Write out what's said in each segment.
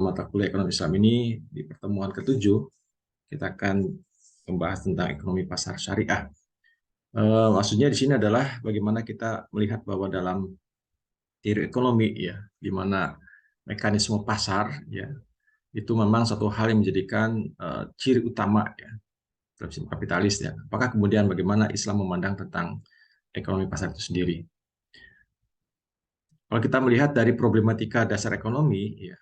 mata kuliah ekonomi Islam ini di pertemuan ke-7 kita akan membahas tentang ekonomi pasar syariah. Maksudnya di sini adalah bagaimana kita melihat bahwa dalam teori ekonomi ya, di mana mekanisme pasar ya itu memang satu hal yang menjadikan ciri utama ya dalam sistem kapitalis ya. Apakah kemudian bagaimana Islam memandang tentang ekonomi pasar itu sendiri? Kalau kita melihat dari problematika dasar ekonomi ya,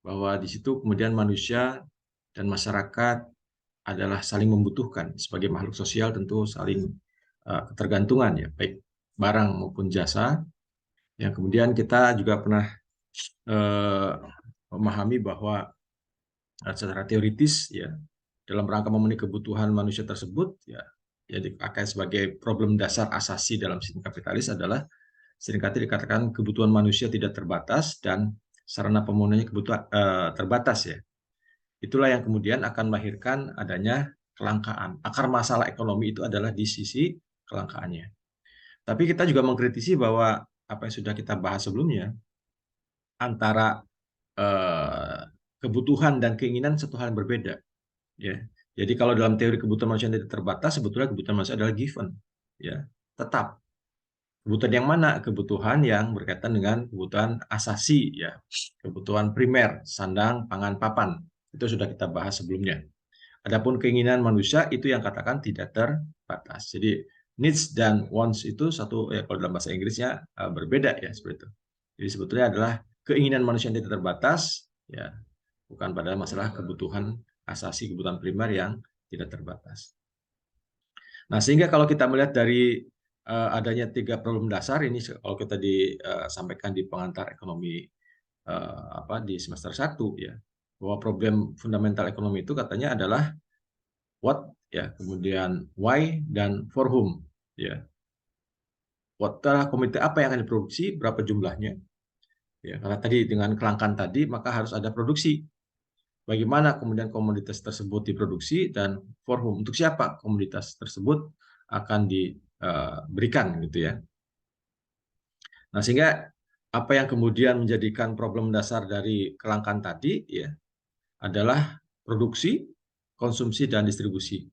bahwa di situ kemudian manusia dan masyarakat adalah saling membutuhkan sebagai makhluk sosial, tentu saling ketergantungan ya, baik barang maupun jasa. Yang kemudian kita juga pernah uh, memahami bahwa secara teoritis ya dalam rangka memenuhi kebutuhan manusia tersebut ya jadi akan sebagai problem dasar asasi dalam sistem kapitalis adalah seringkali dikatakan kebutuhan manusia tidak terbatas dan sarana pemenuhannya kebutuhan terbatas ya. Itulah yang kemudian akan melahirkan adanya kelangkaan. Akar masalah ekonomi itu adalah di sisi kelangkaannya. Tapi kita juga mengkritisi bahwa apa yang sudah kita bahas sebelumnya, antara eh, kebutuhan dan keinginan satu hal yang berbeda. Ya. Jadi kalau dalam teori kebutuhan manusia yang tidak terbatas, sebetulnya kebutuhan manusia adalah given. Ya. Tetap. Kebutuhan yang mana? Kebutuhan yang berkaitan dengan kebutuhan asasi. Ya. Kebutuhan primer, sandang, pangan, papan. Itu sudah kita bahas sebelumnya. Adapun keinginan manusia itu yang katakan tidak terbatas. Jadi needs dan wants itu satu ya kalau dalam bahasa Inggrisnya berbeda ya seperti itu. Jadi sebetulnya adalah keinginan manusia yang tidak terbatas ya bukan pada masalah kebutuhan asasi kebutuhan primer yang tidak terbatas. Nah, sehingga kalau kita melihat dari adanya 3 problem dasar ini kalau kita disampaikan di pengantar ekonomi di semester 1 ya bahwa problem fundamental ekonomi itu katanya adalah what ya kemudian why dan for whom ya what komoditi apa yang akan diproduksi berapa jumlahnya ya karena tadi dengan kelangkaan tadi maka harus ada produksi bagaimana kemudian komoditas tersebut diproduksi dan for whom untuk siapa komoditas tersebut akan diberikan gitu ya. Nah sehingga apa yang kemudian menjadikan problem dasar dari kelangkaan tadi ya adalah produksi, konsumsi dan distribusi.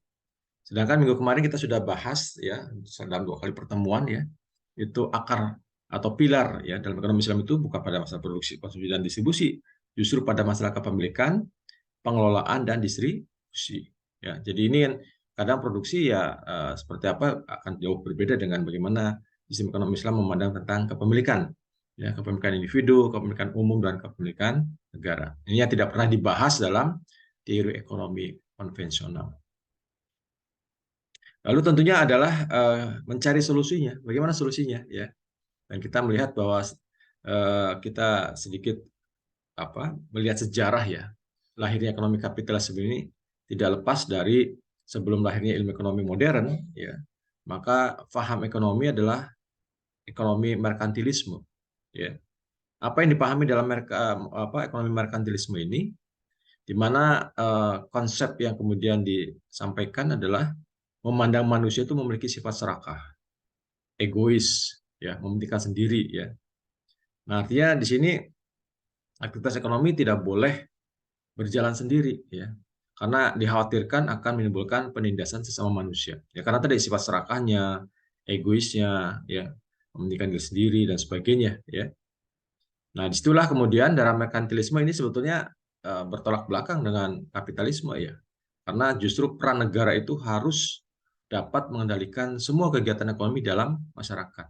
Sedangkan minggu kemarin kita sudah bahas ya dalam 2 kali pertemuan ya itu akar atau pilar ya dalam ekonomi Islam itu bukan pada masalah produksi, konsumsi dan distribusi, justru pada masalah kepemilikan, pengelolaan dan distribusi. Ya, jadi ini kadang produksi ya seperti apa akan jauh berbeda dengan bagaimana sistem ekonomi Islam memandang tentang kepemilikan. Ya, kepemilikan individu, kepemilikan umum dan kepemilikan negara. Ini yang tidak pernah dibahas dalam teori ekonomi konvensional. Lalu tentunya adalah mencari solusinya. Bagaimana solusinya ya? Dan kita melihat bahwa kita sedikit melihat sejarah ya lahirnya ekonomi kapitalis ini tidak lepas dari sebelum lahirnya ilmu ekonomi modern ya maka faham ekonomi adalah ekonomi merkantilisme ya apa yang dipahami dalam ekonomi merkantilisme ini di mana konsep yang kemudian disampaikan adalah memandang manusia itu memiliki sifat serakah egois ya mementingkan sendiri ya nah artinya di sini aktivitas ekonomi tidak boleh berjalan sendiri ya karena dikhawatirkan akan menimbulkan penindasan sesama manusia ya karena tadi sifat serakahnya egoisnya ya mementingkan diri sendiri dan sebagainya ya nah disitulah kemudian dalam merkantilisme ini sebetulnya bertolak belakang dengan kapitalisme ya karena justru peran negara itu harus dapat mengendalikan semua kegiatan ekonomi dalam masyarakat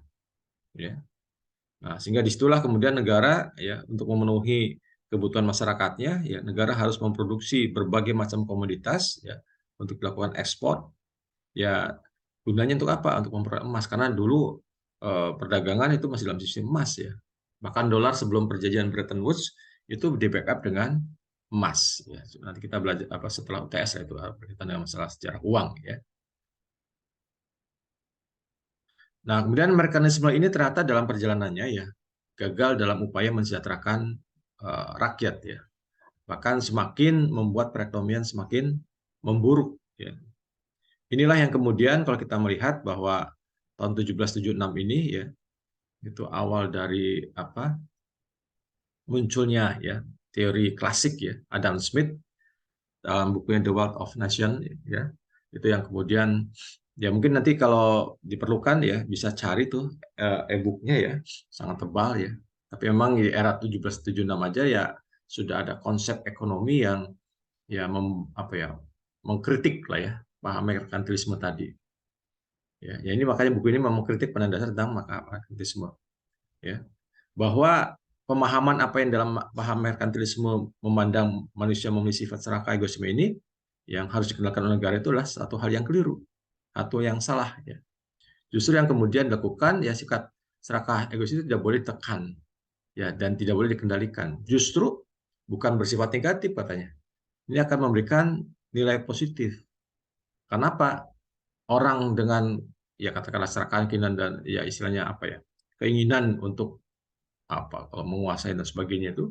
ya nah sehingga disitulah kemudian negara ya untuk memenuhi kebutuhan masyarakatnya, ya negara harus memproduksi berbagai macam komoditas ya untuk dilakukan ekspor. Ya gunanya untuk apa? Untuk memperoleh emas karena dulu perdagangan itu masih dalam sistem emas ya. Bahkan dolar sebelum perjanjian Bretton Woods itu di backup dengan emas. Ya. Nanti kita belajar setelah UTS ya, itu berkaitan dengan masalah sejarah uang ya. Nah kemudian mekanisme ini ternyata dalam perjalanannya ya gagal dalam upaya mensejahterakan rakyat ya bahkan semakin membuat perekonomian semakin memburuk. Ya. Inilah yang kemudian kalau kita melihat bahwa tahun 1776 ini ya itu awal dari munculnya ya teori klasik ya, Adam Smith dalam bukunya The Wealth of Nation ya, itu yang kemudian ya mungkin nanti kalau diperlukan ya bisa cari tuh e-booknya ya, sangat tebal ya, tapi memang di era 1776 aja ya sudah ada konsep ekonomi yang ya apa ya, mengkritik lah ya paham merkantilisme tadi ya. Ya ini makanya buku ini mengkritik pada dasar tentang merkantilisme ya, bahwa pemahaman apa yang dalam paham merkantilisme memandang manusia memiliki sifat serakah egoisme ini yang harus dikendalikan oleh negara itu adalah satu hal yang keliru atau yang salah ya. Justru yang kemudian dilakukan ya sikap serakah egois itu tidak boleh ditekan ya dan tidak boleh dikendalikan. Justru bukan bersifat negatif katanya. Ini akan memberikan nilai positif. Kenapa? Orang dengan ya katakanlah serakah keinginan dan ya istilahnya apa ya, keinginan untuk apa kalau menguasai dan sebagainya itu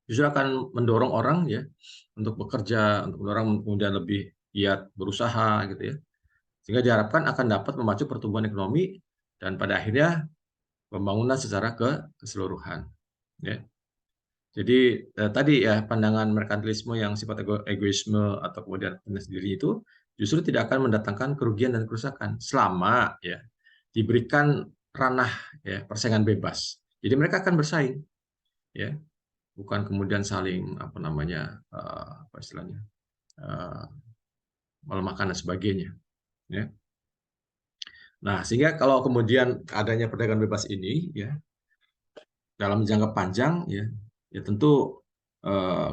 justru akan mendorong orang ya untuk bekerja, untuk mendorong kemudian lebih giat berusaha gitu ya. Sehingga diharapkan akan dapat memacu pertumbuhan ekonomi dan pada akhirnya pembangunan secara keseluruhan. Ya. Jadi tadi ya pandangan merkantilisme yang sifat egoisme atau kemudian kepentingan sendiri itu justru tidak akan mendatangkan kerugian dan kerusakan selama ya diberikan ranah ya persaingan bebas. Jadi mereka akan bersaing ya, bukan kemudian saling apa namanya apa istilahnya uh, melemahkan dan sebagainya. Ya. Nah sehingga kalau kemudian adanya perdagangan bebas ini ya dalam jangka panjang ya, ya tentu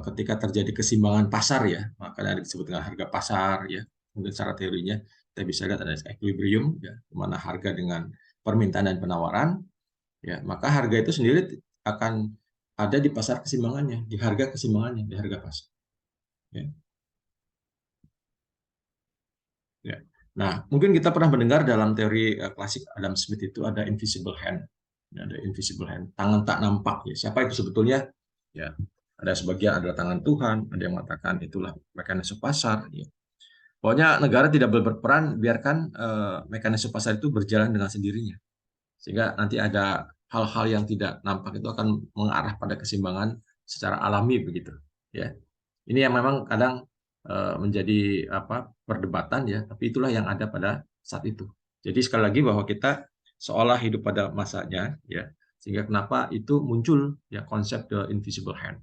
ketika terjadi keseimbangan pasar ya, makanya disebut dengan harga pasar ya. Mungkin secara teorinya kita bisa lihat ada equilibrium ya, di mana harga dengan permintaan dan penawaran ya, maka harga itu sendiri akan ada di pasar keseimbangannya, di harga keseimbangannya, di harga pasar. Ya. Ya. Nah, mungkin kita pernah mendengar dalam teori klasik Adam Smith itu ada invisible hand. Ya, ada invisible hand, tangan tak nampak. Ya. Siapa itu sebetulnya? Ya, ada sebagian adalah tangan Tuhan, ada yang mengatakan itulah mekanisme pasar. Ya. Pokoknya negara tidak boleh berperan, biarkan mekanisme pasar itu berjalan dengan sendirinya. Sehingga nanti ada hal-hal yang tidak nampak itu akan mengarah pada keseimbangan secara alami begitu. Ya. Ini yang memang kadang menjadi apa perdebatan ya, tapi itulah yang ada pada saat itu. Jadi sekali lagi bahwa kita seolah hidup pada masanya ya, sehingga kenapa itu muncul ya konsep the invisible hand.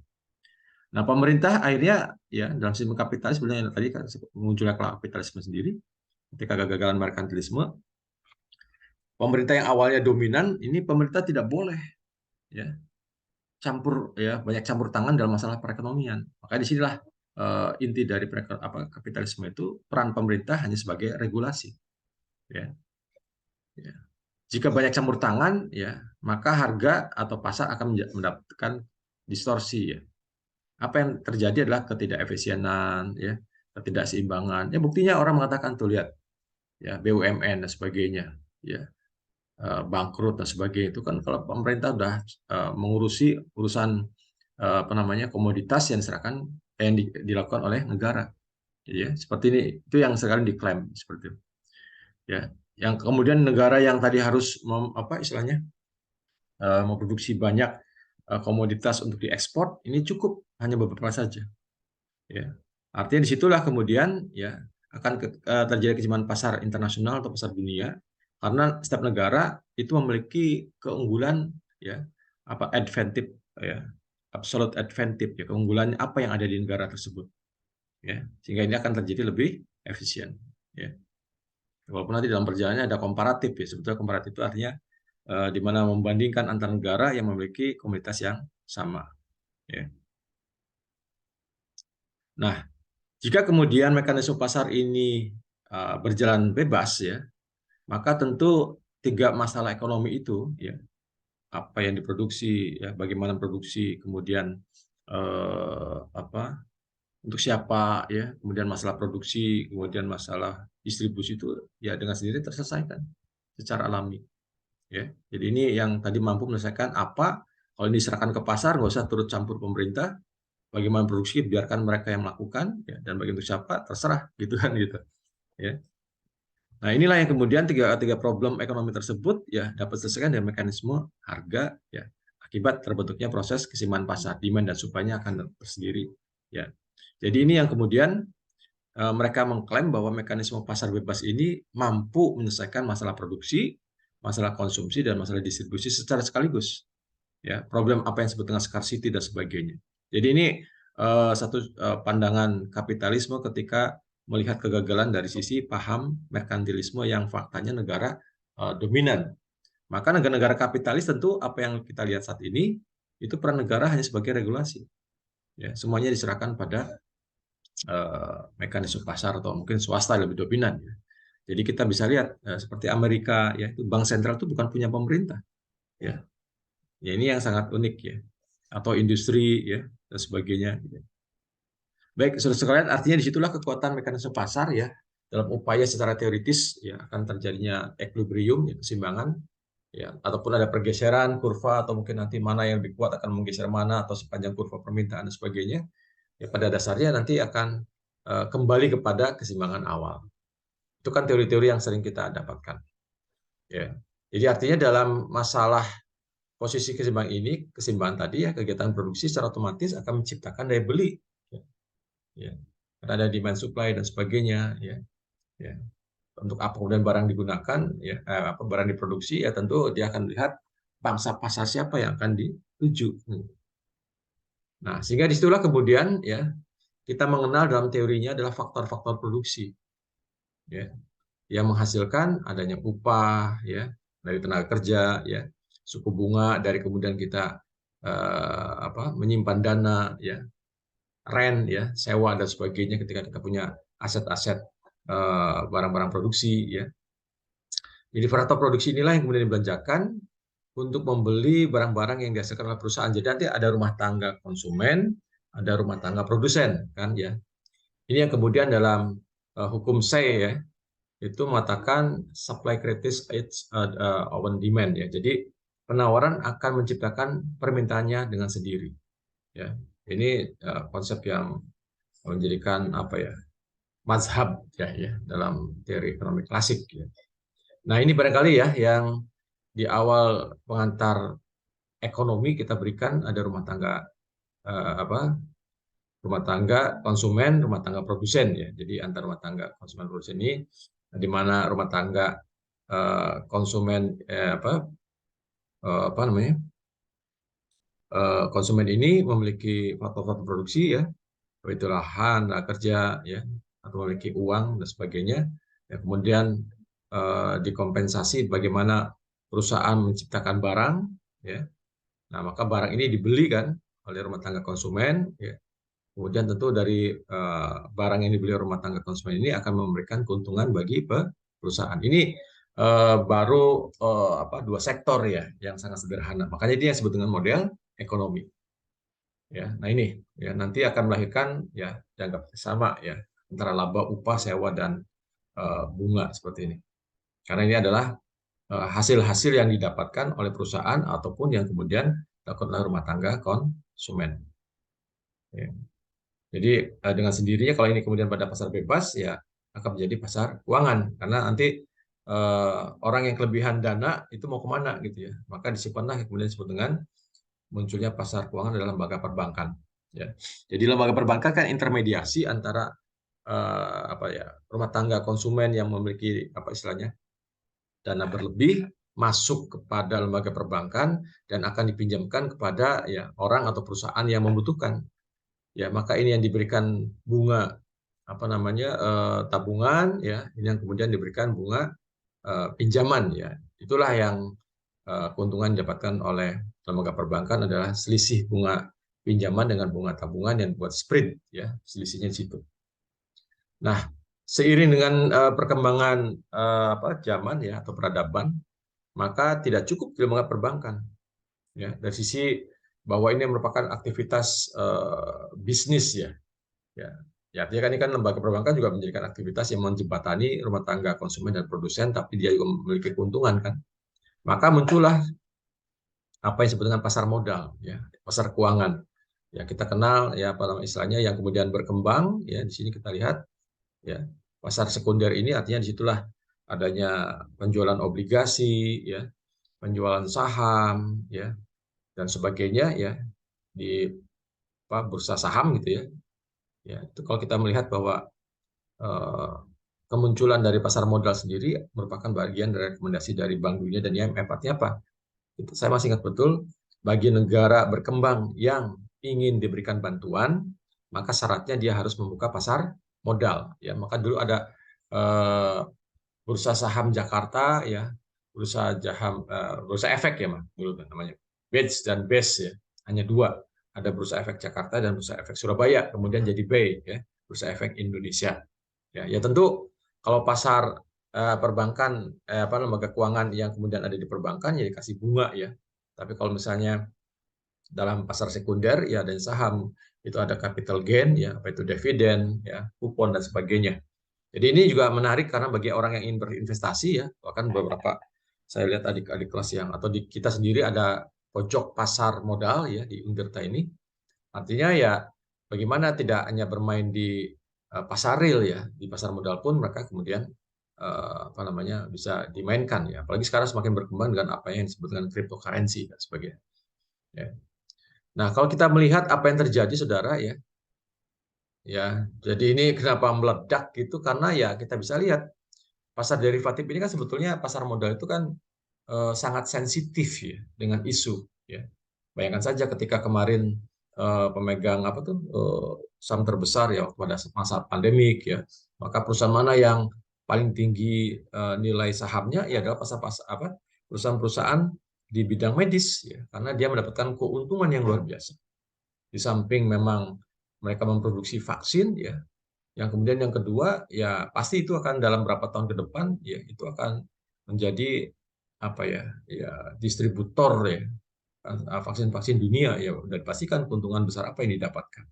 Nah, pemerintah akhirnya ya dalam sistem kapitalis sebenarnya tadi kan munculnya kapitalisme sendiri ketika kegagalan merkantilisme, pemerintah yang awalnya dominan ini pemerintah tidak boleh ya campur ya banyak campur tangan dalam masalah perekonomian. Maka disinilah inti dari kapitalisme itu peran pemerintah hanya sebagai regulasi. Ya. Ya. Jika banyak campur tangan, ya maka harga atau pasar akan mendapatkan distorsi. Ya. Apa yang terjadi adalah ketidakefisienan, ya, ketidakseimbangan. Ya buktinya orang mengatakan tuh lihat, ya BUMN dan sebagainya, ya bangkrut dan sebagainya itu kan kalau pemerintah sudah mengurusi urusan apa namanya komoditas yang diserahkan yang dilakukan oleh negara, ya seperti ini itu yang sekarang diklaim seperti itu, ya yang kemudian negara yang tadi harus apa istilahnya memproduksi banyak komoditas untuk diekspor ini cukup hanya beberapa saja, ya artinya disitulah kemudian ya akan terjadi keseimbangan pasar internasional atau pasar dunia karena setiap negara itu memiliki keunggulan ya apa advantage ya absolute advantage ya keunggulan apa yang ada di negara tersebut ya sehingga ini akan terjadi lebih efisien ya walaupun nanti dalam perjalanannya ada komparatif ya sebetulnya komparatif itu artinya di mana membandingkan antar negara yang memiliki komunitas yang sama ya. Nah jika kemudian mekanisme pasar ini berjalan bebas ya maka tentu tiga masalah ekonomi itu ya apa yang diproduksi ya bagaimana produksi kemudian apa untuk siapa ya kemudian masalah produksi kemudian masalah distribusi itu ya dengan sendiri terselesaikan secara alami ya jadi ini yang tadi mampu menyelesaikan apa kalau ini diserahkan ke pasar nggak usah turut campur pemerintah bagaimana produksi biarkan mereka yang melakukan ya dan bagi untuk siapa terserah gitu kan gitu ya. Nah, inilah yang kemudian tiga problem ekonomi tersebut ya dapat diselesaikan dengan mekanisme harga ya akibat terbentuknya proses keseimbangan pasar, demand dan supply-nya akan tersendiri. Ya, jadi ini yang kemudian mereka mengklaim bahwa mekanisme pasar bebas ini mampu menyelesaikan masalah produksi, masalah konsumsi, dan masalah distribusi secara sekaligus. Ya, problem apa yang disebut dengan scarcity dan sebagainya. Jadi ini satu pandangan kapitalisme ketika melihat kegagalan dari sisi paham merkantilisme yang faktanya negara dominan. Maka negara-negara kapitalis tentu apa yang kita lihat saat ini itu peran negara hanya sebagai regulasi. Ya, semuanya diserahkan pada mekanisme pasar atau mungkin swasta yang lebih dominan. Ya. Jadi kita bisa lihat seperti Amerika, ya itu bank sentral itu bukan punya pemerintah. Ya, ya ini yang sangat unik ya. Atau industri ya dan sebagainya. Ya. Baik, saudara sekalian, artinya disitulah kekuatan mekanisme pasar ya dalam upaya secara teoritis ya akan terjadinya equilibrium, ya, keseimbangan ya ataupun ada pergeseran kurva atau mungkin nanti mana yang lebih kuat akan menggeser mana atau sepanjang kurva permintaan dan sebagainya ya pada dasarnya nanti akan kembali kepada keseimbangan awal. Itu kan teori-teori yang sering kita dapatkan. Ya. Jadi artinya dalam masalah posisi keseimbangan ini, keseimbangan tadi ya kegiatan produksi secara otomatis akan menciptakan daya beli. Ya. Karena ada demand supply dan sebagainya. Ya. Ya. Untuk apa kemudian barang digunakan, ya apa barang diproduksi ya tentu dia akan lihat pangsa pasar siapa yang akan dituju. Nah, sehingga disitulah kemudian ya kita mengenal dalam teorinya adalah faktor-faktor produksi ya yang menghasilkan adanya upah ya dari tenaga kerja ya suku bunga dari kemudian kita menyimpan dana ya rent ya sewa dan sebagainya ketika kita punya aset-aset barang-barang produksi ya. Jadi faktor produksi inilah yang kemudian dibelanjakan untuk membeli barang-barang yang dihasilkan oleh perusahaan. Jadi nanti ada rumah tangga konsumen, ada rumah tangga produsen kan ya. Ini yang kemudian dalam hukum Say ya itu mengatakan supply creates its own demand ya. Jadi penawaran akan menciptakan permintaannya dengan sendiri. Ya, ini konsep yang menjadikan apa ya mazhab ya dalam teori ekonomi klasik. Ya. Nah ini barangkali ya yang di awal pengantar ekonomi kita berikan ada rumah tangga rumah tangga konsumen, rumah tangga produsen ya. Jadi antar rumah tangga konsumen produsen ini di mana rumah tangga konsumen apa namanya konsumen ini memiliki faktor-faktor produksi ya, yaitu lahan, kerja ya, atau memiliki uang dan sebagainya. Ya, kemudian dikompensasi bagaimana perusahaan menciptakan barang ya. Nah, maka barang ini dibeli kan oleh rumah tangga konsumen ya. Kemudian tentu dari barang yang dibeli rumah tangga konsumen ini akan memberikan keuntungan bagi perusahaan. Ini baru dua sektor ya yang sangat sederhana. Makanya dia disebut dengan model ekonomi. Ya, nah ini ya nanti akan melahirkan ya dianggap sama ya antara laba, upah, sewa dan bunga seperti ini. Karena ini adalah hasil-hasil yang didapatkan oleh perusahaan ataupun yang kemudian dilakukan oleh rumah tangga konsumen. Ya. Jadi dengan sendirinya kalau ini kemudian pada pasar bebas ya akan menjadi pasar keuangan karena nanti orang yang kelebihan dana itu mau kemana gitu ya maka disimpanlah yang kemudian disebut dengan munculnya pasar keuangan dalam lembaga perbankan ya. Jadi lembaga perbankan kan intermediasi antara rumah tangga konsumen yang memiliki apa istilahnya dana berlebih masuk kepada lembaga perbankan dan akan dipinjamkan kepada ya orang atau perusahaan yang membutuhkan. Ya, maka ini yang diberikan bunga apa namanya tabungan ya, ini yang kemudian diberikan bunga pinjaman ya. Itulah yang keuntungan didapatkan oleh lembaga perbankan adalah selisih bunga pinjaman dengan bunga tabungan yang buat spread ya, selisihnya di situ. Nah, seiring dengan perkembangan zaman ya atau peradaban, maka tidak cukup di lembaga perbankan ya dari sisi bahwa ini merupakan aktivitas bisnis ya. Ya, artinya kan ini kan lembaga perbankan juga menjadikan aktivitas yang menjembatani rumah tangga konsumen dan produsen, tapi dia juga memiliki keuntungan kan. Maka muncullah apa yang disebut dengan pasar modal, ya, pasar keuangan. Ya, kita kenal ya apa namanya istilahnya yang kemudian berkembang. Ya, di sini kita lihat ya pasar sekunder ini artinya disitulah adanya penjualan obligasi, ya, penjualan saham, ya, dan sebagainya ya di bursa saham gitu ya. Ya, itu kalau kita melihat bahwa eh, kemunculan dari pasar modal sendiri merupakan bagian dari rekomendasi dari Bank Dunia dan IMF. Artinya apa? Saya masih ingat betul, bagi negara berkembang yang ingin diberikan bantuan, maka syaratnya dia harus membuka pasar modal. Ya, maka dulu ada eh, bursa saham Jakarta, ya, bursa efek ya, Mas, dulu namanya, BEDS dan BES ya, hanya dua. Ada bursa efek Jakarta dan bursa efek Surabaya, kemudian jadi BEI ya, bursa efek Indonesia. Ya tentu kalau pasar perbankan lembaga keuangan yang kemudian ada di perbankan ya dikasih bunga ya. Tapi kalau misalnya dalam pasar sekunder ya dan saham itu ada capital gain ya, apa itu dividen ya, kupon dan sebagainya. Jadi ini juga menarik karena bagi orang yang ingin berinvestasi ya, bahkan beberapa saya lihat adik-adik kelas yang atau di kita sendiri ada pojok pasar modal ya di Untirta ini. Artinya ya bagaimana tidak hanya bermain di pasar real ya, di pasar modal pun mereka kemudian bisa dimainkan ya. Apalagi sekarang semakin berkembang dengan apa yang disebut dengan cryptocurrency dan sebagainya. Ya. Nah, kalau kita melihat apa yang terjadi, saudara ya, jadi ini kenapa meledak gitu karena ya kita bisa lihat pasar derivatif ini kan sebetulnya pasar modal itu kan sangat sensitif ya dengan isu ya. Bayangkan saja ketika kemarin pemegang apa tuh saham terbesar ya pada masa pandemik ya, maka perusahaan mana yang paling tinggi nilai sahamnya ya adalah pasar-pasar apa perusahaan-perusahaan di bidang medis ya, karena dia mendapatkan keuntungan yang luar biasa. Di samping memang mereka memproduksi vaksin ya, yang kemudian yang kedua ya pasti itu akan dalam beberapa tahun ke depan ya itu akan menjadi apa ya distributor ya vaksin-vaksin dunia ya dan pastikan keuntungan besar apa yang didapatkan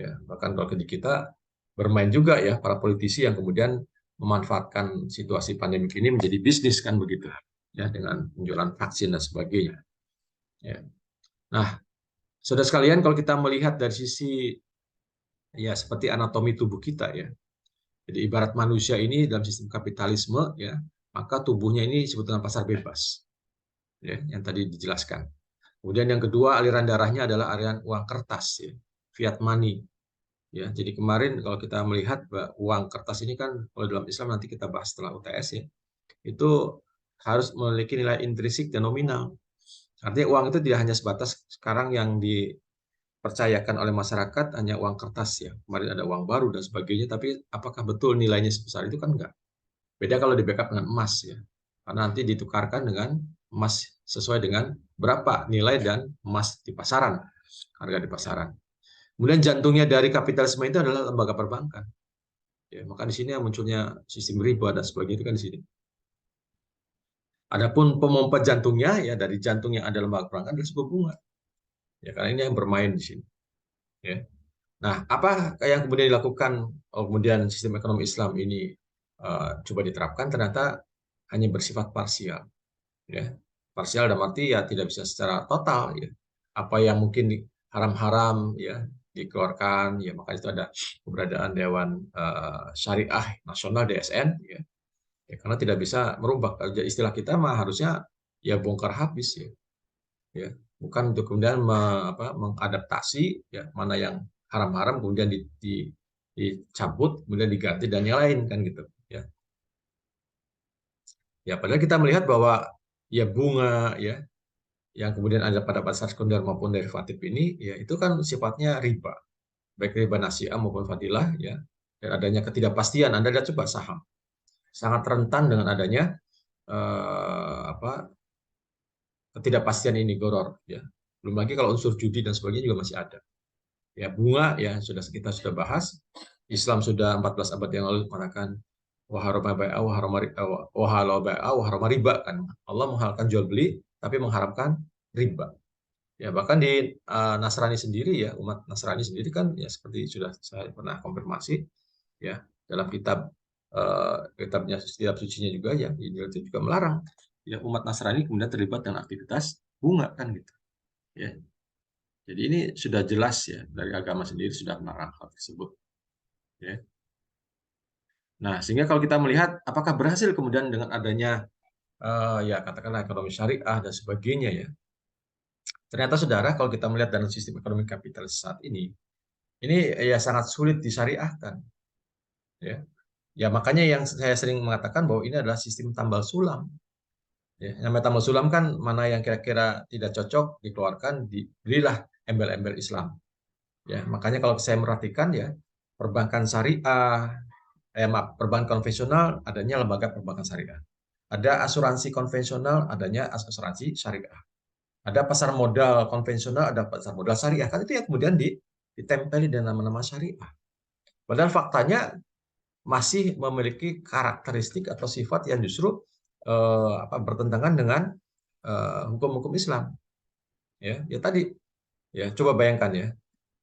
ya. Bahkan kalau di kita bermain juga ya para politisi yang kemudian memanfaatkan situasi pandemi ini menjadi bisnis kan begitu ya dengan penjualan vaksin dan sebagainya ya. Nah, saudara sekalian, kalau kita melihat dari sisi ya seperti anatomi tubuh kita ya. Jadi ibarat manusia ini dalam sistem kapitalisme ya, maka tubuhnya ini disebut dengan pasar bebas. Ya, yang tadi dijelaskan. Kemudian yang kedua, aliran darahnya adalah aliran uang kertas ya, fiat money. Ya, jadi kemarin kalau kita melihat uang kertas ini kan kalau dalam Islam nanti kita bahas setelah UTS ya, itu harus memiliki nilai intrinsik dan nominal. Artinya uang itu tidak hanya sebatas sekarang yang dipercayakan oleh masyarakat hanya uang kertas ya. Kemarin ada uang baru dan sebagainya, tapi apakah betul nilainya sebesar itu kan enggak. Beda kalau di backup dengan emas ya. Karena nanti ditukarkan dengan emas sesuai dengan berapa nilai dan emas di pasaran, harga di pasaran. Kemudian jantungnya dari kapitalisme itu adalah lembaga perbankan. Ya, maka di sini yang munculnya sistem riba dan sebagainya itu kan di sini. Adapun pemompa jantungnya ya dari jantung yang ada lembaga perbankan adalah suku bunga. Ya, karena ini yang bermain di sini. Ya. Nah, apa yang kemudian dilakukan kemudian sistem ekonomi Islam ini coba diterapkan ternyata hanya bersifat parsial. Ya, parsial dalam arti ya tidak bisa secara total ya. Apa yang mungkin haram-haram ya dikeluarkan ya, maka itu ada keberadaan Dewan Syariah Nasional DSN ya. Ya karena tidak bisa merubah. Istilah kita mah harusnya ya bongkar habis ya. Ya, bukan untuk kemudian mengadaptasi ya mana yang haram-haram kemudian dicabut kemudian diganti dan yang lain kan gitu ya. Ya padahal kita melihat bahwa ya bunga ya yang kemudian ada pada pasar sekunder maupun derivatif ini, ya itu kan sifatnya riba, baik riba nasiah maupun fadilah, ya, dan adanya ketidakpastian. Anda lihat coba saham, sangat rentan dengan adanya ketidakpastian ini goror, ya. Belum lagi kalau unsur judi dan sebagainya juga masih ada. Ya bunga, ya kita sudah bahas. Islam sudah 14 abad yang lalu mengatakan waharama bai'a waharama riba kan. Allah menghalalkan jual beli tapi mengharamkan riba. Ya bahkan di Nasrani sendiri ya umat Nasrani sendiri kan ya seperti sudah saya pernah konfirmasi ya dalam kitabnya kitab sucinya juga ya Injil itu juga melarang ya umat Nasrani kemudian terlibat dengan aktivitas bunga kan gitu ya. Jadi ini sudah jelas ya dari agama sendiri sudah melarang hal tersebut ya. Nah sehingga kalau kita melihat apakah berhasil kemudian dengan adanya ya katakanlah ekonomi syariah dan sebagainya ya. Ternyata saudara, kalau kita melihat dalam sistem ekonomi kapitalis saat ini ya sangat sulit disyariahkan. Ya, ya makanya yang saya sering mengatakan bahwa ini adalah sistem tambal sulam. Ya, namanya tambal sulam kan mana yang kira-kira tidak cocok dikeluarkan, diberilah embel-embel Islam. Ya, makanya kalau saya merhatikan ya perbankan syariah, maaf, perbankan konvensional adanya lembaga perbankan syariah. Ada asuransi konvensional adanya asuransi syariah. Ada pasar modal konvensional, ada pasar modal syariah. Kan itu yang kemudian ditempeli dengan nama-nama syariah. Padahal faktanya masih memiliki karakteristik atau sifat yang justru bertentangan dengan hukum-hukum Islam. Ya, ya tadi ya coba bayangkan ya,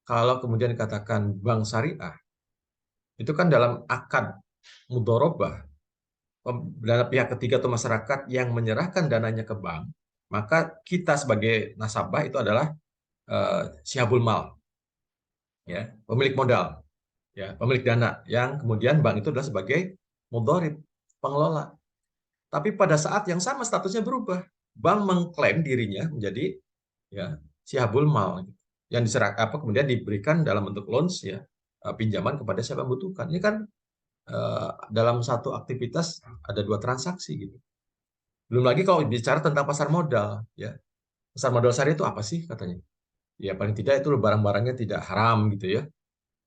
kalau kemudian dikatakan bank syariah, itu kan dalam akad mudharabah dana pihak ketiga atau masyarakat yang menyerahkan dananya ke bank, maka kita sebagai nasabah itu adalah syihabul mal, ya, pemilik modal, ya, pemilik dana, yang kemudian bank itu adalah sebagai mudharib, pengelola. Tapi pada saat yang sama statusnya berubah. Bank mengklaim dirinya menjadi ya syihabul mal yang diserah apa kemudian diberikan dalam bentuk loans ya, pinjaman kepada siapa yang membutuhkan. Ini kan dalam satu aktivitas ada dua transaksi gitu. Belum lagi kalau bicara tentang pasar modal ya. Pasar modal syariah itu apa sih katanya? Ya paling tidak itu barang-barangnya tidak haram gitu ya.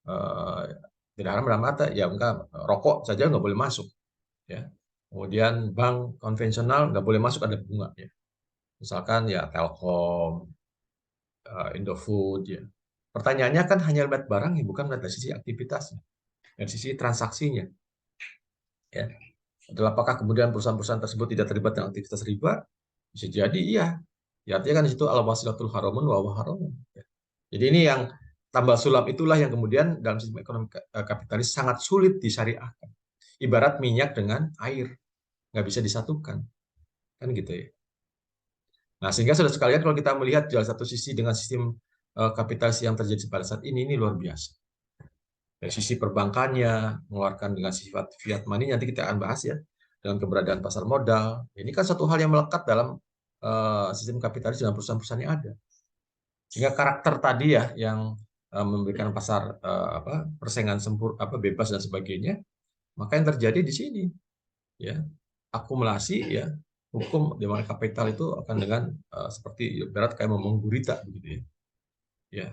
Eh, Tidak haram dalam arti ya enggak, rokok saja nggak boleh masuk ya. Kemudian bank konvensional nggak boleh masuk, ada bunga ya. Misalkan ya Telkom, Indofood ya. Pertanyaannya kan hanya melihat barang ya, bukan melihat dari sisi aktivitasnya, dari sisi transaksinya ya. Adalah apakah kemudian perusahaan-perusahaan tersebut tidak terlibat dengan aktivitas riba? Bisa jadi iya. Ya artinya kan di situ al-wasilatul haramun wa haramun. Ya. Jadi ini yang tambal sulam itulah yang kemudian dalam sistem ekonomi kapitalis sangat sulit disyariahkan. Ibarat minyak dengan air, nggak bisa disatukan. Kan gitu ya. Nah, sehingga saudara sekalian kalau kita melihat dari satu sisi dengan sistem kapitalis yang terjadi pada saat ini luar biasa. Dari sisi perbankannya, mengeluarkan dengan sifat fiat money, nanti kita akan bahas ya, dengan keberadaan pasar modal. Ini kan satu hal yang melekat dalam sistem kapitalis dengan perusahaan-perusahaan yang ada. Sehingga karakter tadi ya, yang memberikan pasar persaingan bebas dan sebagainya, maka yang terjadi di sini ya akumulasi ya hukum di mana kapital itu akan dengan seperti berat kayak memang gurita begitu ya. Ya,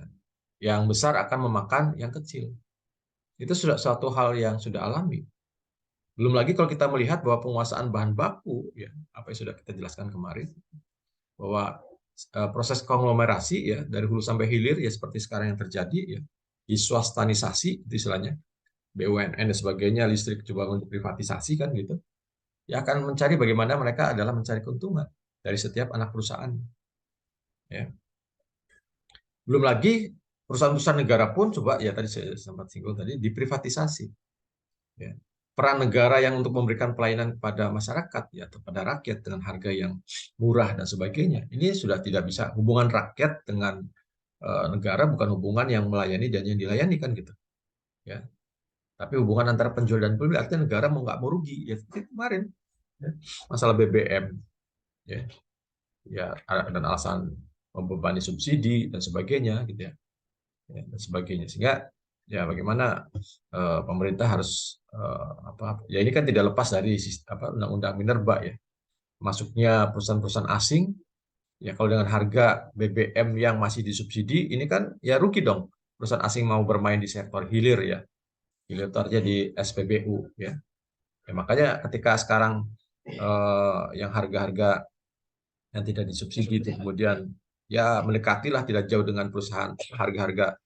yang besar akan memakan yang kecil. Itu sudah suatu hal yang sudah alami. Belum lagi kalau kita melihat bahwa penguasaan bahan baku, ya, apa yang sudah kita jelaskan kemarin, bahwa proses konglomerasi ya dari hulu sampai hilir ya seperti sekarang yang terjadi ya, diswastanisasi itu istilahnya, BUMN dan sebagainya, listrik coba untuk privatisasi kan gitu, ya akan mencari bagaimana mereka adalah mencari keuntungan dari setiap anak perusahaan. Ya. Belum lagi perusahaan-perusahaan negara pun coba ya tadi saya sempat singgung tadi diprivatisasi. Ya. Peran negara yang untuk memberikan pelayanan kepada masyarakat ya atau pada rakyat dengan harga yang murah dan sebagainya. Ini sudah tidak bisa hubungan rakyat dengan negara bukan hubungan yang melayani dan yang dilayani kan gitu. Ya. Tapi hubungan antara penjual dan pembeli artinya negara mau rugi ya seperti kemarin ya. Masalah BBM ya. Ya dan alasan membebani subsidi dan sebagainya gitu ya. Ya dan sebagainya sehingga ya bagaimana pemerintah harus ya ini kan tidak lepas dari undang-undang minerba ya, masuknya perusahaan-perusahaan asing ya. Kalau dengan harga BBM yang masih disubsidi ini kan ya rugi dong perusahaan asing mau bermain di sektor hilir ya, hilir itu artinya di SPBU ya. Ya makanya ketika sekarang yang harga-harga yang tidak disubsidi itu kemudian ya mendekatilah tidak jauh dengan perusahaan harga-harga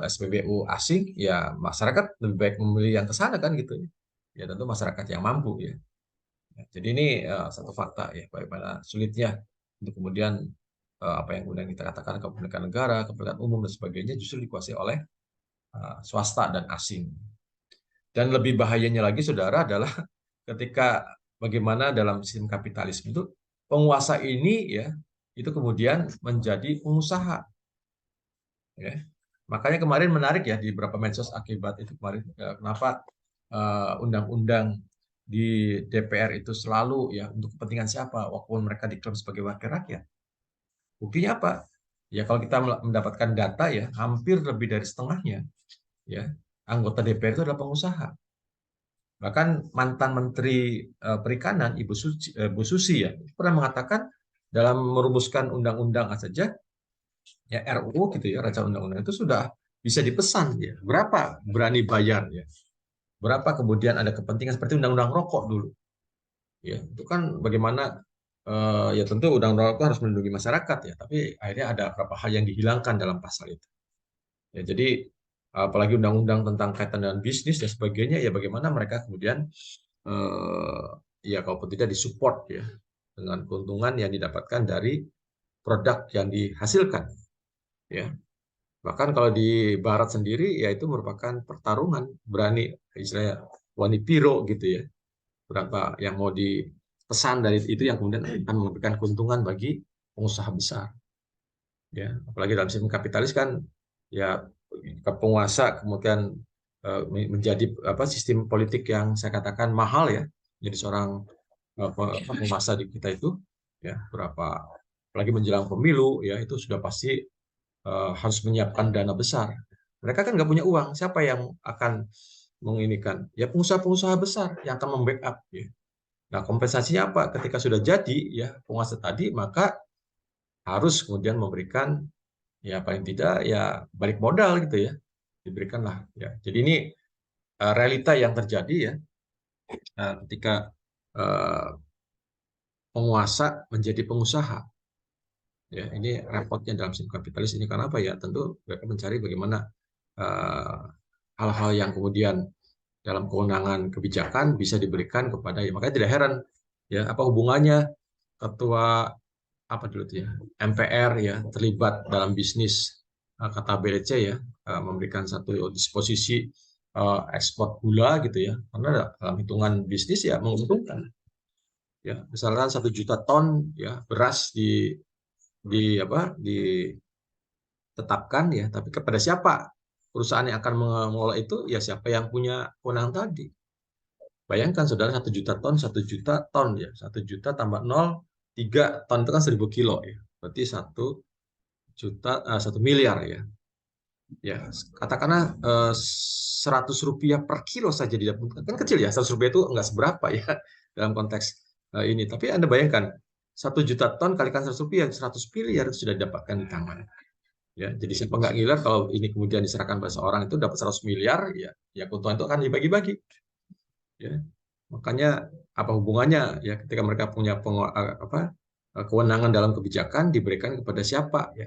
SPBU asing, ya masyarakat lebih baik memilih yang ke sana kan gitu ya. Ya tentu masyarakat yang mampu ya. Jadi ini satu fakta ya bagaimana sulitnya untuk kemudian apa yang kemudian kita katakan kepemilikan negara, kepemilikan umum dan sebagainya justru dikuasai oleh swasta dan asing. Dan lebih bahayanya lagi saudara adalah ketika bagaimana dalam sistem kapitalisme itu penguasa ini ya itu kemudian menjadi pengusaha ya. Makanya kemarin menarik ya di beberapa medsos akibat itu kemarin kenapa undang-undang di DPR itu selalu ya untuk kepentingan siapa walaupun mereka diklaim sebagai wakil rakyat. Buktinya apa? Ya kalau kita mendapatkan data ya, hampir lebih dari setengahnya ya anggota DPR itu adalah pengusaha. Bahkan mantan Menteri Perikanan Bu Susi ya pernah mengatakan dalam merumuskan undang-undang saja ya RUU gitu ya, rancangan undang-undang itu sudah bisa dipesan ya. Berapa berani bayar ya? Berapa kemudian ada kepentingan seperti undang-undang rokok dulu. Ya, itu kan bagaimana ya tentu undang-undang rokok harus melindungi masyarakat ya, tapi akhirnya ada beberapa hal yang dihilangkan dalam pasal itu. Ya, jadi apalagi undang-undang tentang kaitan dengan bisnis dan sebagainya ya bagaimana mereka kemudian ya kalaupun tidak disupport ya dengan keuntungan yang didapatkan dari produk yang dihasilkan ya. Bahkan kalau di barat sendiri ya itu merupakan pertarungan berani istilahnya wani piro gitu ya. Berapa yang mau dipesan dari itu yang kemudian akan memberikan keuntungan bagi pengusaha besar. Ya, apalagi dalam sistem kapitalis kan ya penguasa kemudian menjadi apa sistem politik yang saya katakan mahal ya. Jadi seorang penguasa di kita itu ya berapa apalagi menjelang pemilu ya itu sudah pasti harus menyiapkan dana besar. Mereka kan nggak punya uang, siapa yang akan menginikan? Ya pengusaha-pengusaha besar yang akan membackup. Ya. Nah kompensasinya apa? Ketika sudah jadi ya penguasa tadi maka harus kemudian memberikan ya paling tidak ya balik modal gitu ya diberikanlah ya. Jadi ini realita yang terjadi ya ketika uh, penguasa menjadi pengusaha. Ya, ini repotnya dalam sistem kapitalis ini karena apa ya? Tentu mereka mencari bagaimana hal-hal yang kemudian dalam kewenangan kebijakan bisa diberikan kepada ya makanya tidak heran ya apa hubungannya ketua apa dulu tuh ya MPR ya terlibat dalam bisnis kata BLC ya memberikan satu disposisi ekspor gula gitu ya karena dalam hitungan bisnis ya menguntungkan ya misalkan 1 juta ton ya beras di apa ditetapkan ya tapi kepada siapa perusahaan yang akan mengelola itu ya siapa yang punya kewenangan tadi. Bayangkan saudara 1 juta ton, 1 juta ton ya, 1 juta tambah 0, 3 ton itu kan 1.000 kilo ya, berarti 1 juta, 1 miliar ya. Ya, katakanlah Rp100 per kilo saja didapatkan kan kecil ya, Rp100 itu enggak seberapa ya dalam konteks ini. Tapi Anda bayangkan 1 juta ton kalikan Rp100, 100 miliar itu sudah didapatkan di tangan. Ya, jadi siapa nggak ngiler kalau ini kemudian diserahkan pada seorang itu dapat 100 miliar, ya keuntungan itu akan dibagi-bagi. Ya, makanya apa hubungannya ya ketika mereka punya kewenangan dalam kebijakan diberikan kepada siapa ya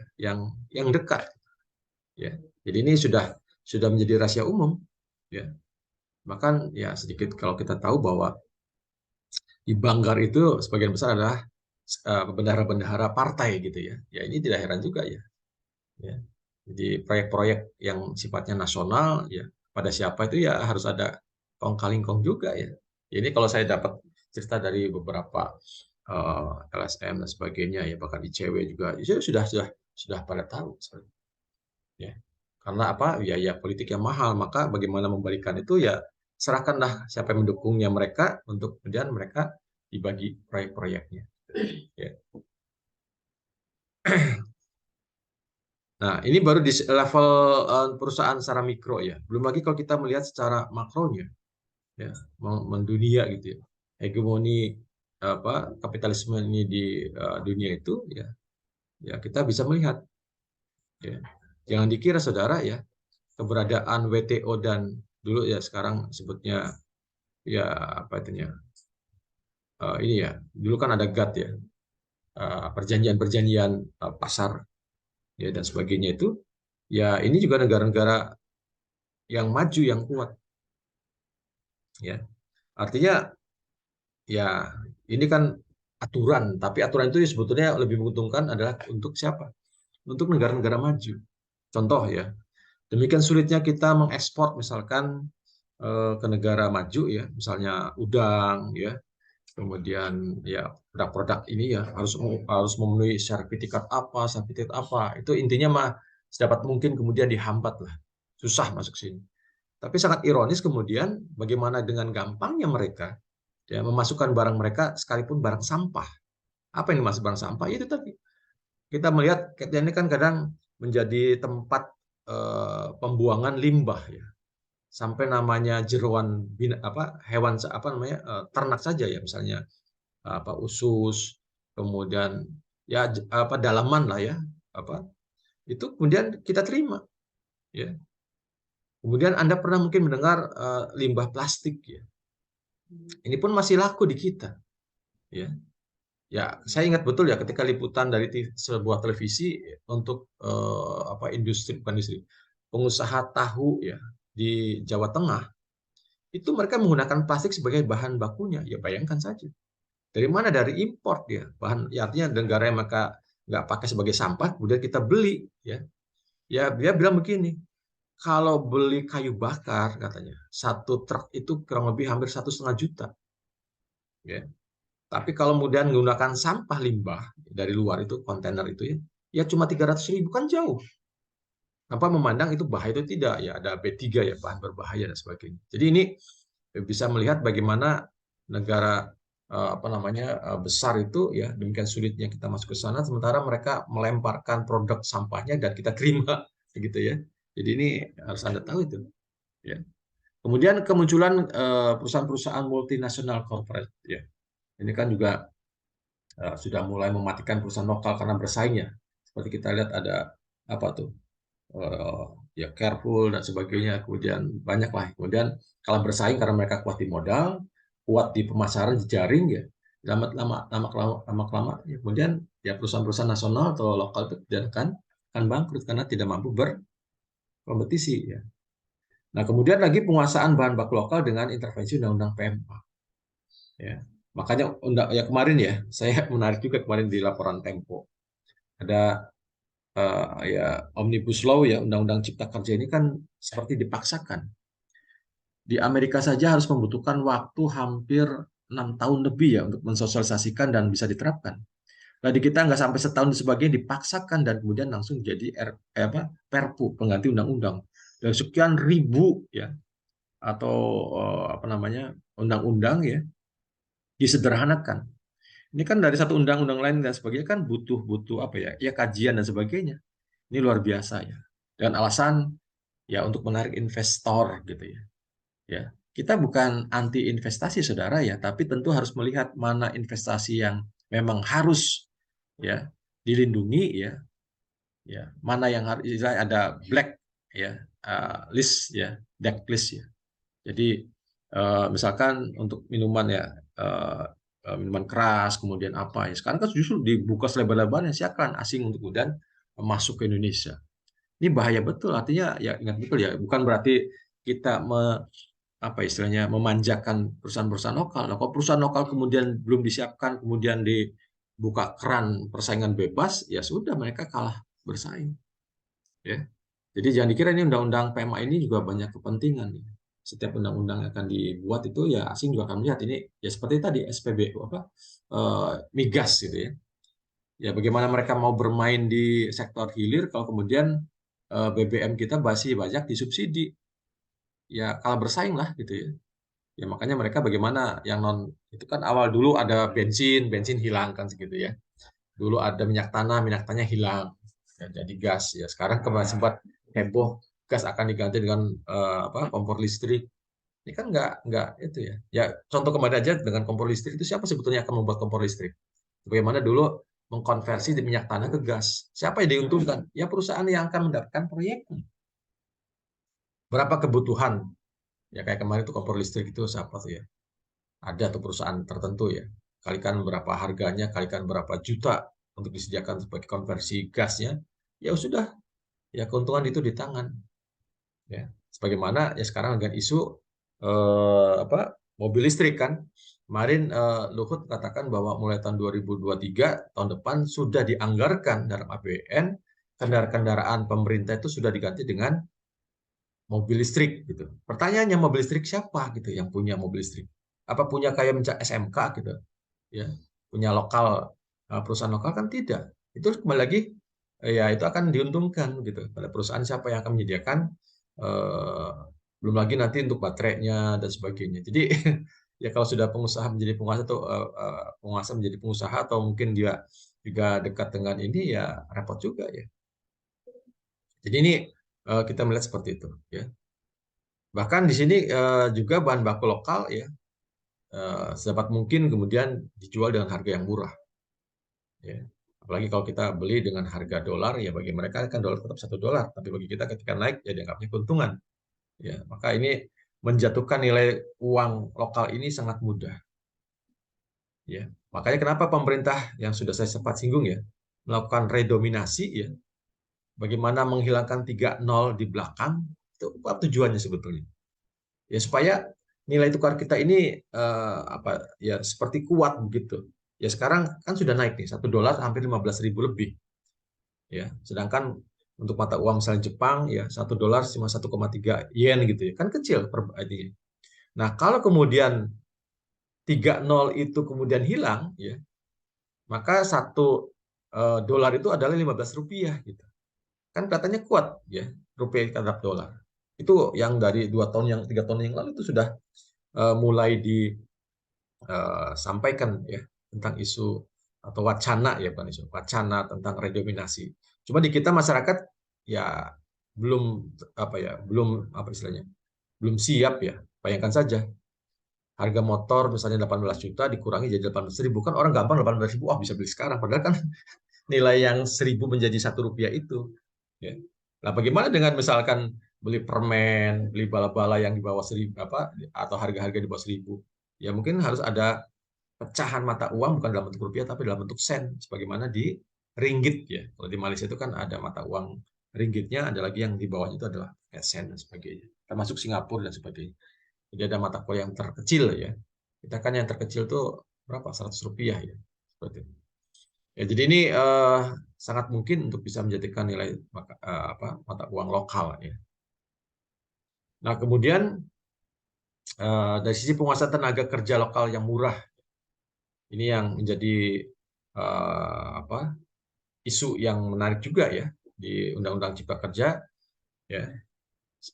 yang dekat ya. Jadi ini sudah menjadi rahasia umum ya. Bahkan ya sedikit kalau kita tahu bahwa di Banggar itu sebagian besar adalah bendahara-bendahara partai gitu ya. Ya ini tidak heran juga ya. Ya. Jadi proyek-proyek yang sifatnya nasional ya pada siapa itu ya harus ada kong kali kong juga ya. Ini kalau saya dapat cerita dari beberapa LSM dan sebagainya ya bahkan ICW juga itu sudah pada tahu ya. Karena apa? Biaya politik yang mahal, maka bagaimana membalikan itu ya serahkanlah siapa yang mendukungnya mereka untuk kemudian mereka dibagi proyek-proyeknya. Ya. Nah, ini baru di level perusahaan secara mikro ya. Belum lagi kalau kita melihat secara makronya, ya, mendunia gitu ya. Hegemoni apa kapitalisme ini di dunia itu ya, ya kita bisa melihat. Ya. Jangan dikira saudara ya keberadaan WTO dan dulu ya sekarang sebutnya ya apa itu ya ini ya dulu kan ada GATT ya perjanjian-perjanjian pasar ya dan sebagainya itu ya ini juga negara-negara yang maju yang kuat ya artinya ya ini kan aturan tapi aturan itu sebetulnya lebih menguntungkan adalah untuk siapa untuk negara-negara maju contoh ya demikian sulitnya kita mengekspor misalkan ke negara maju ya misalnya udang ya kemudian ya produk-produk ini ya harus memenuhi sertifikat apa itu intinya mah sedapat mungkin kemudian dihambat lah susah masuk sini tapi sangat ironis kemudian bagaimana dengan gampangnya mereka ya memasukkan barang mereka sekalipun barang sampah apa yang dimaksud barang sampah itu tadi kita melihat kita ini kan kadang menjadi tempat pembuangan limbah ya. Sampai namanya jeroan hewan ternak saja ya, misalnya usus, kemudian ya dalaman lah ya, itu kemudian kita terima ya. Kemudian Anda pernah mungkin mendengar limbah plastik ya. Ini pun masih laku di kita ya. Ya, saya ingat betul ya ketika liputan dari sebuah televisi untuk pengusaha tahu ya di Jawa Tengah, itu mereka menggunakan plastik sebagai bahan bakunya. Ya bayangkan saja. Dari mana? Dari import ya. Bahan ya, artinya negara yang mereka nggak pakai sebagai sampah, kemudian kita beli ya. Ya dia bilang begini, kalau beli kayu bakar katanya, satu truk itu kurang lebih hampir 1,5 juta. Ya. Tapi kalau kemudian menggunakan sampah limbah dari luar itu, kontainer itu ya cuma 300.000, kan jauh. Apa memandang itu bahaya itu tidak ya, ada B3 ya, bahan berbahaya dan sebagainya. Jadi ini bisa melihat bagaimana negara besar itu ya demikian sulitnya kita masuk ke sana, sementara mereka melemparkan produk sampahnya dan kita terima gitu ya. Jadi ini harus Anda tahu itu ya. Kemudian kemunculan perusahaan-perusahaan multinasional corporate ya. Ini kan juga sudah mulai mematikan perusahaan lokal karena bersaingnya. Seperti kita lihat ada apa tuh ya Careful dan sebagainya. Kemudian banyak lah. Kemudian kalau bersaing karena mereka kuat di modal, kuat di pemasaran, di jaring ya. Lama-lama ya. Kemudian ya perusahaan-perusahaan nasional atau lokal itu akan bangkrut karena tidak mampu berkompetisi ya. Nah, kemudian lagi penguasaan bahan baku lokal dengan intervensi Undang-Undang PMA. Ya. Makanya ya kemarin ya, saya menarik juga kemarin di laporan Tempo. Ada ya Omnibus Law ya, Undang-Undang Cipta Kerja ini kan seperti dipaksakan. Di Amerika saja harus membutuhkan waktu hampir 6 tahun lebih ya untuk mensosialisasikan dan bisa diterapkan. Nah di kita nggak sampai setahun sebagainya dipaksakan dan kemudian langsung jadi Perpu pengganti undang-undang. Dan sekian ribu ya atau undang-undang ya disederhanakan. Ini kan dari satu undang-undang lain dan sebagainya kan butuh kajian dan sebagainya. Ini luar biasa ya. Dengan alasan ya untuk menarik investor gitu ya. Ya, kita bukan anti investasi saudara ya, tapi tentu harus melihat mana investasi yang memang harus ya dilindungi ya. Ya, mana yang harus ada black ya list ya, blacklist ya. Jadi misalkan untuk minuman ya minuman keras kemudian apa ya sekarang kan justru dibuka selebar-lebarnya silakan asing untuk kemudian masuk ke Indonesia. Ini bahaya betul, artinya ya ingat betul ya, bukan berarti kita istilahnya memanjakan perusahaan-perusahaan lokal. Nah, kalau perusahaan lokal kemudian belum disiapkan, kemudian dibuka keran persaingan bebas, ya sudah mereka kalah bersaing. Ya. Jadi jangan dikira ini undang-undang PMA ini juga banyak kepentingan. Setiap undang-undang yang akan dibuat itu ya asing juga akan melihat ini ya seperti tadi SPBU migas gitu ya. Ya bagaimana mereka mau bermain di sektor hilir kalau kemudian BBM kita masih banyak disubsidi. Ya kalah bersaing lah gitu ya. Ya makanya mereka bagaimana yang non itu kan awal dulu ada bensin hilang kan segitu ya. Dulu ada minyak tanah hilang ya, jadi gas ya. Sekarang kemarin sempat heboh gas akan diganti dengan kompor listrik. Ini kan nggak itu ya. Ya contoh kemarin aja dengan kompor listrik itu siapa sebetulnya akan membuat kompor listrik? Bagaimana dulu mengkonversi di minyak tanah ke gas? Siapa yang diuntungkan? Ya perusahaan yang akan mendapatkan proyeknya. Berapa kebutuhan? Ya kayak kemarin itu kompor listrik itu siapa tuh ya? Ada tuh perusahaan tertentu ya. Kalikan berapa harganya, kalikan berapa juta untuk disediakan sebagai konversi gasnya. Ya sudah, ya keuntungan itu di tangan. Ya, sebagaimana ya sekarang dengan isu mobil listrik kan. Kemarin Luhut katakan bahwa mulai tahun 2023 tahun depan sudah dianggarkan dalam APBN kendaraan pemerintah itu sudah diganti dengan mobil listrik gitu. Pertanyaannya mobil listrik siapa gitu yang punya mobil listrik? Apa punya kayak SMK gitu? Ya, punya lokal perusahaan lokal kan tidak. Itu kembali lagi ya itu akan diuntungkan gitu pada perusahaan siapa yang akan menyediakan eh, belum lagi nanti untuk baterainya dan sebagainya. Jadi ya kalau sudah pengusaha menjadi penguasa atau penguasa menjadi pengusaha atau mungkin dia juga dekat dengan ini ya repot juga ya. Jadi ini kita melihat seperti itu ya. Bahkan di sini juga bahan baku lokal ya sedapat mungkin kemudian dijual dengan harga yang murah ya. Apalagi kalau kita beli dengan harga dolar ya, bagi mereka kan dolar tetap $1, tapi bagi kita ketika naik ya dianggapnya keuntungan ya. Maka ini menjatuhkan nilai uang lokal ini sangat mudah ya. Makanya kenapa pemerintah yang sudah saya sempat singgung ya melakukan redominasi ya, bagaimana menghilangkan 3 nol di belakang, itu apa tujuannya sebetulnya? Ya supaya nilai tukar kita ini apa ya seperti kuat begitu. Ya sekarang kan sudah naik nih, $1 hampir 15.000 lebih. Ya, sedangkan untuk mata uang misalnya Jepang ya $1 cuma 1,3 yen gitu ya. Kan kecil ini. Nah, kalau kemudian 3 nol itu kemudian hilang ya, maka $1 itu adalah Rp15 gitu. Kan katanya kuat ya rupiah terhadap dolar. Itu yang dari 3 tahun yang lalu itu sudah mulai disampaikan ya tentang isu atau wacana ya bukan isu wacana tentang redominasi. Cuma di kita masyarakat ya belum apa istilahnya belum siap ya. Bayangkan saja harga motor misalnya 18 juta dikurangi jadi 18.000, kan orang gampang 18.000 bisa beli sekarang, padahal kan nilai yang 1.000 menjadi Rp1 itu ya. Nah, bagaimana dengan misalkan beli permen, beli bala-bala yang di bawah 1.000 apa atau harga-harga di bawah 1.000? Ya mungkin harus ada pecahan mata uang bukan dalam bentuk rupiah tapi dalam bentuk sen sebagaimana di ringgit ya. Kalau di Malaysia itu kan ada mata uang ringgitnya, ada lagi yang di bawahnya itu adalah sen dan sebagainya. Termasuk Singapura dan sebagainya. Jadi ada mata uang yang terkecil ya. Kita kan yang terkecil tuh berapa? Rp100 ya. Seperti itu. Ya, jadi ini sangat mungkin untuk bisa menjadikan nilai mata uang lokal ya. Nah, kemudian dari sisi penguasaan tenaga kerja lokal yang murah, ini yang menjadi isu yang menarik juga ya di Undang-Undang Cipta Kerja ya.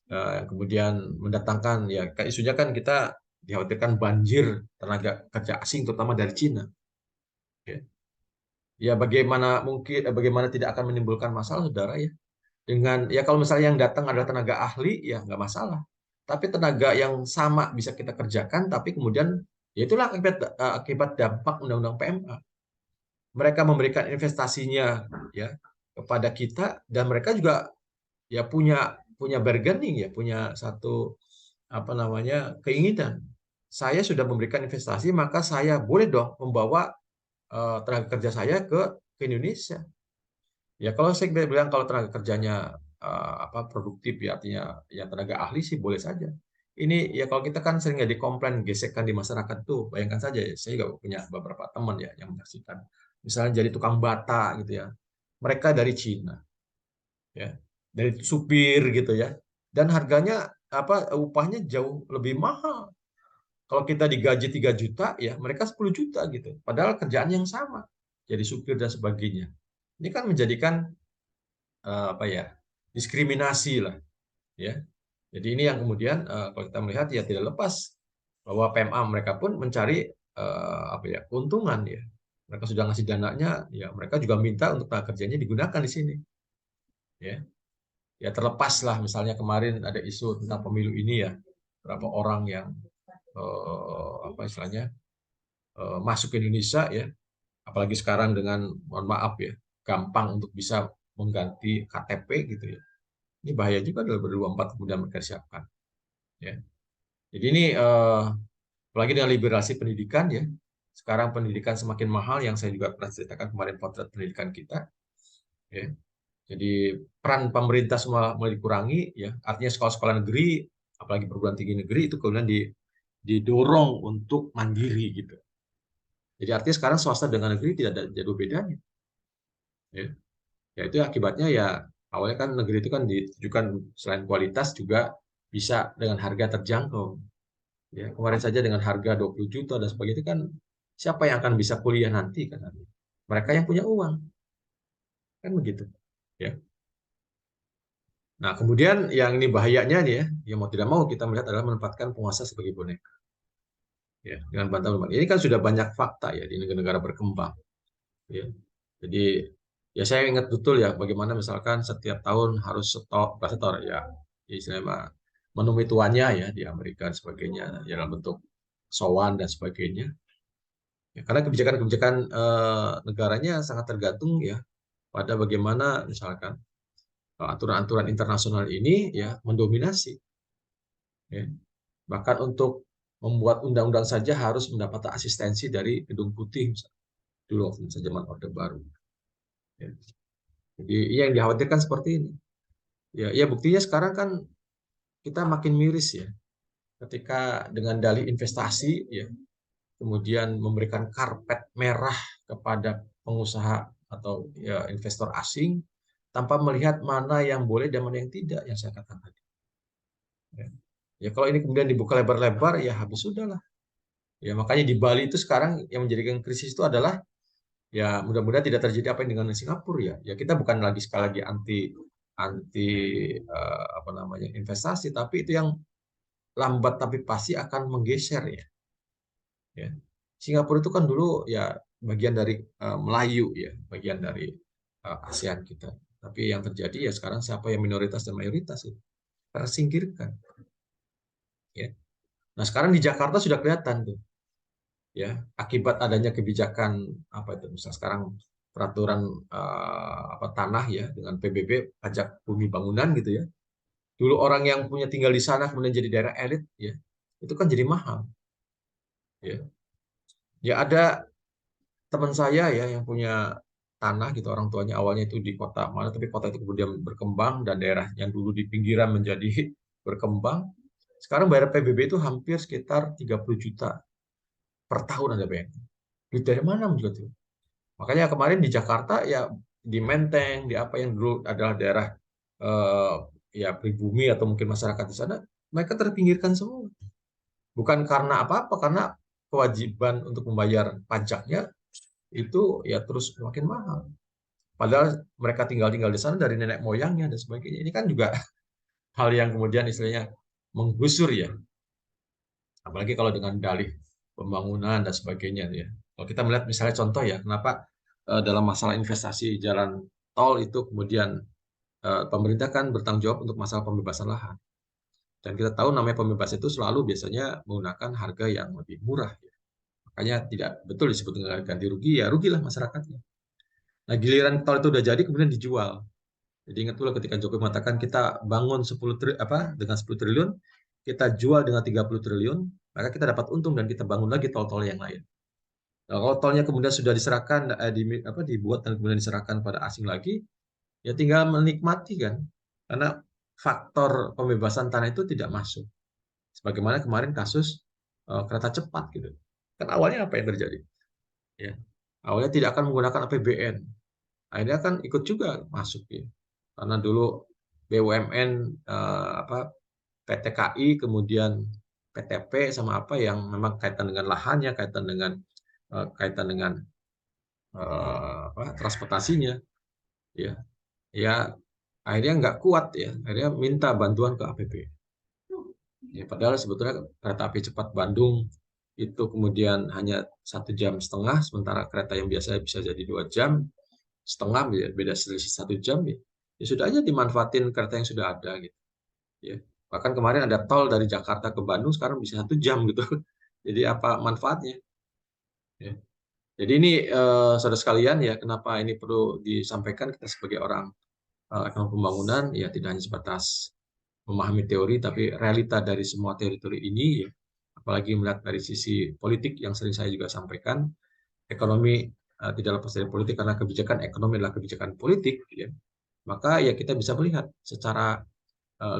Yang kemudian mendatangkan ya isunya kan kita dikhawatirkan banjir tenaga kerja asing terutama dari Cina. Ya, ya bagaimana tidak akan menimbulkan masalah saudara ya. Dengan ya kalau misalnya yang datang adalah tenaga ahli ya nggak masalah, tapi tenaga yang sama bisa kita kerjakan tapi kemudian ya itulah akibat dampak undang-undang PMA. Mereka memberikan investasinya ya kepada kita dan mereka juga ya punya punya bargaining ya, punya satu keinginan, saya sudah memberikan investasi maka saya boleh dong membawa tenaga kerja saya ke Indonesia. Ya kalau saya bilang kalau tenaga kerjanya produktif ya artinya ya tenaga ahli sih boleh saja. Ini ya kalau kita kan sering nggak dikomplain gesekan di masyarakat tuh, bayangkan saja ya, saya juga punya beberapa teman ya yang menyaksikan. Misalnya jadi tukang bata gitu ya, mereka dari Cina, ya, dari supir gitu ya, dan harganya upahnya jauh lebih mahal. Kalau kita digaji 3 juta ya, mereka 10 juta gitu. Padahal kerjaan yang sama, jadi supir dan sebagainya. Ini kan menjadikan diskriminasi lah ya. Jadi ini yang kemudian kalau kita melihat ya tidak lepas bahwa PMA mereka pun mencari keuntungan ya. Mereka sudah ngasih dananya ya, mereka juga minta untuk tenaga kerjanya digunakan di sini ya. Ya terlepas lah misalnya kemarin ada isu tentang pemilu ini ya, berapa orang yang masuk ke Indonesia ya, apalagi sekarang dengan mohon maaf ya gampang untuk bisa mengganti KTP gitu ya. Ini bahaya juga dalam 2024 kemudian mereka siapkan. Ya. Jadi ini apalagi dengan liberalisasi pendidikan ya. Sekarang pendidikan semakin mahal yang saya juga pernah ceritakan kemarin potret pendidikan kita. Ya. Jadi peran pemerintah semua mulai dikurangi ya. Artinya sekolah-sekolah negeri apalagi perguruan tinggi negeri itu kemudian didorong untuk mandiri gitu. Jadi artinya sekarang swasta dengan negeri tidak ada jauh bedanya. Ya. Ya itu akibatnya ya awalnya kan negeri itu kan ditujukan selain kualitas juga bisa dengan harga terjangkau. Ya, kemarin saja dengan harga 20 juta dan sebagainya itu kan siapa yang akan bisa kuliah nanti kan? Mereka yang punya uang. Kan begitu. Ya. Nah, kemudian yang ini bahayanya nih ya, yang mau tidak mau kita melihat adalah menempatkan penguasa sebagai boneka. Ya, dengan bantahan. Ini kan sudah banyak fakta ya di negara-negara berkembang. Ya. Jadi ya saya ingat betul ya bagaimana misalkan setiap tahun harus setor ya istilahnya menemui tuannya ya di Amerika dan sebagainya ya dalam bentuk sowan dan sebagainya. Ya, karena kebijakan-kebijakan negaranya sangat tergantung ya pada bagaimana misalkan aturan-aturan internasional ini ya mendominasi. Ya. Bahkan untuk membuat undang-undang saja harus mendapat asistensi dari Gedung Putih misalnya. Dulu waktu zaman Orde Baru. Ya. Jadi yang dikhawatirkan seperti ini. Ya, ya buktinya sekarang kan kita makin miris ya, ketika dengan dalih investasi ya, kemudian memberikan karpet merah kepada pengusaha atau ya, investor asing tanpa melihat mana yang boleh dan mana yang tidak yang saya katakan tadi. Ya. Ya kalau ini kemudian dibuka lebar-lebar ya habis sudah lah. Ya makanya di Bali itu sekarang yang menjadikan krisis itu adalah ya mudah-mudahan tidak terjadi apa yang dengan Singapura ya. Ya kita bukan lagi sekali lagi anti anti apa namanya investasi, tapi itu yang lambat tapi pasti akan menggeser ya. Ya. Singapura itu kan dulu ya bagian dari Melayu ya, bagian dari ASEAN kita. Tapi yang terjadi ya sekarang siapa yang minoritas dan mayoritas itu tersingkirkan. Ya. Nah sekarang di Jakarta sudah kelihatan tuh ya akibat adanya kebijakan apa itu misalnya sekarang peraturan apa tanah ya dengan PBB pajak bumi bangunan gitu ya. Dulu orang yang punya tinggal di sana kemudian jadi daerah elit ya itu kan jadi mahal ya. Ya ada teman saya ya yang punya tanah gitu orang tuanya awalnya itu di kota mana tapi kota itu kemudian berkembang dan daerah yang dulu di pinggiran menjadi berkembang. Sekarang bayar PBB itu hampir sekitar 30 juta per tahun Anda bayangkan. Duit dari mana juga tuh? Makanya kemarin di Jakarta ya di Menteng, di apa yang dulu adalah daerah eh, ya pribumi atau mungkin masyarakat di sana, mereka terpinggirkan semua. Bukan karena apa-apa, karena kewajiban untuk membayar pajaknya itu ya terus makin mahal. Padahal mereka tinggal-tinggal di sana dari nenek moyangnya dan sebagainya. Ini kan juga hal yang kemudian istilahnya menggusur ya. Apalagi kalau dengan dalih pembangunan dan sebagainya ya. Kalau kita melihat misalnya contoh ya, kenapa dalam masalah investasi jalan tol itu kemudian pemerintah kan bertanggung jawab untuk masalah pembebasan lahan. Dan kita tahu namanya pembebasan itu selalu biasanya menggunakan harga yang lebih murah. Ya. Makanya tidak betul disebut dengan ganti rugi, ya rugilah masyarakatnya. Nah giliran tol itu udah jadi kemudian dijual. Jadi ingat pula ketika Jokowi mengatakan kita bangun 10 apa dengan 10 triliun, kita jual dengan 30 triliun, maka kita dapat untung dan kita bangun lagi tol-tol yang lain. Nah, kalau tolnya kemudian sudah diserahkan, dibuat dan kemudian diserahkan pada asing lagi, ya tinggal menikmati kan. Karena faktor pembebasan tanah itu tidak masuk. Sebagaimana kemarin kasus kereta cepat gitu. Kan awalnya apa yang terjadi? Ya, awalnya tidak akan menggunakan APBN. Akhirnya kan ikut juga masuk ya. Karena dulu BUMN apa PT KI kemudian PTP sama apa yang memang kaitan dengan lahannya, kaitan dengan apa, transportasinya, ya, ya akhirnya nggak kuat ya, akhirnya minta bantuan ke APBN. Ya, padahal sebetulnya kereta api cepat Bandung itu kemudian hanya 1,5 jam, sementara kereta yang biasa bisa jadi 2,5 jam, beda selisih 1 jam ya. Ya sudah aja dimanfaatin kereta yang sudah ada gitu. Ya. Bahkan kemarin ada tol dari Jakarta ke Bandung sekarang bisa 1 jam gitu. Jadi apa manfaatnya? Ya. Jadi ini saudara sekalian ya kenapa ini perlu disampaikan kita sebagai orang ekonom pembangunan ya tidak hanya sebatas memahami teori tapi realita dari semua teori-teori ini ya apalagi melihat dari sisi politik yang sering saya juga sampaikan ekonomi tidak lepas dari politik karena kebijakan ekonomi adalah kebijakan politik ya maka ya kita bisa melihat secara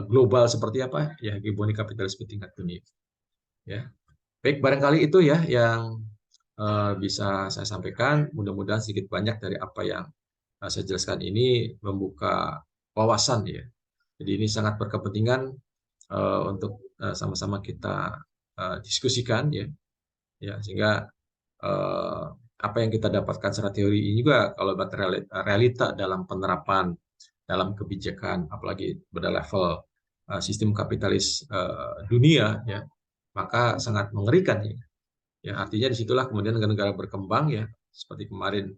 global seperti apa ya hegemoni kapitalisme tingkat dunia ya baik barangkali itu ya yang bisa saya sampaikan mudah-mudahan sedikit banyak dari apa yang saya jelaskan ini membuka wawasan ya jadi ini sangat berkepentingan untuk sama-sama kita diskusikan ya ya sehingga apa yang kita dapatkan secara teori ini juga kalau realita dalam penerapan dalam kebijakan apalagi pada level sistem kapitalis dunia ya maka sangat mengerikan ya. Ya artinya disitulah kemudian negara-negara berkembang ya seperti kemarin